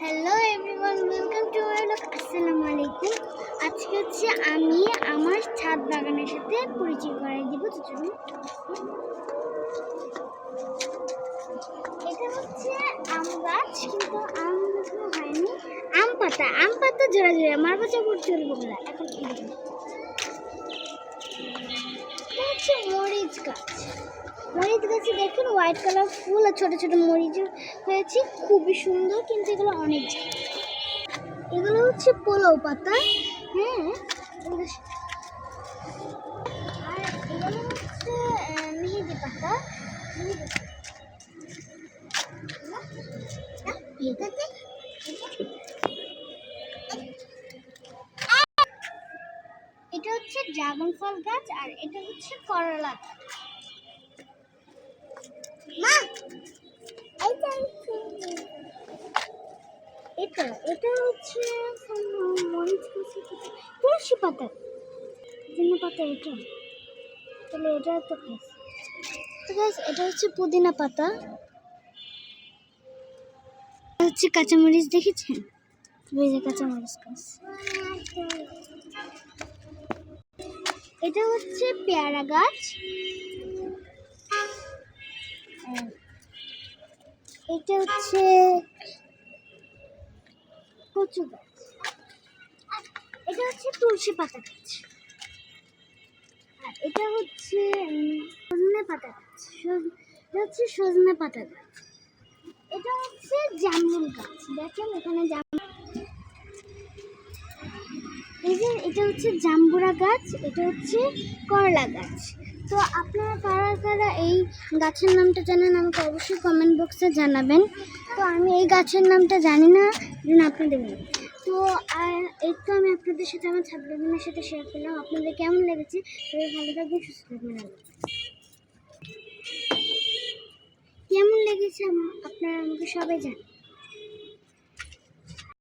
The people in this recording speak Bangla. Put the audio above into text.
Hello everyone, welcome to my blog. আসসালামু আলাইকুম। আজকে হচ্ছে আমি আমার ছাদ বাগানের সাথে পরিচয় করাই দিব। তো চলুন। এটা হচ্ছে আম গাছ, কিন্তু আম এখনো হয়নি। আম পাতা জোড়া জোড়া মারবো চাপড় চলবো বলে এখন কি দেখুন। এটা হচ্ছে মরিচ গাছ। মরিচ গাছে দেখুন হোয়াইট কালার ফুল আর ছোট ছোট মরিচ হয়েছে, খুবই সুন্দর, কিন্তু এগুলো অনেক এগুলো হচ্ছে পোলাও পাতা। হ্যাঁ, আর এগুলো হচ্ছে মেহেদি পাতা। এটা হচ্ছে ড্রাগন ফল গাছ, আর এটা হচ্ছে করলা গাছ। মা, এটা হচ্ছে মরিচ গাছ, তুলসী পাতা, পুদিনা পাতা। এটা তাহলে এটা তো গাছ। এটা হচ্ছে পুদিনা পাতা। হচ্ছে কাঁচামরিচ, দেখেছেন? এই যে কাঁচামরিচ গাছ। এটা হচ্ছে পেয়ারা গাছ। এটা হচ্ছে কচু গাছ। এটা হচ্ছে তুলসী পাতা গাছ। আর এটা হচ্ছে সজনে পাতা গাছ। এটা হচ্ছে সজনে পাতা গাছ। এটা হচ্ছে জামরুল গাছ। দেখেন এখানে এটা হচ্ছে জাম্বুরা গাছ। এটা হচ্ছে করলা গাছ। তো আপনারা কারা কারা এই গাছের নামটা জানেন আমাকে অবশ্যই কমেন্ট বক্সে জানাবেন। তো আমি এই গাছের নামটা জানি না, আপনাদের বলুন। তো এই তো আমি আপনাদের সাথে আমার ছাদ বাগানের সাথে শেয়ার করলাম। আপনাদের কেমন লেগেছে? সবাই ভালো থাকবেন, সুস্থ থাকবেন। কেমন লেগেছে আপনারা আমাকে সবাই জানান।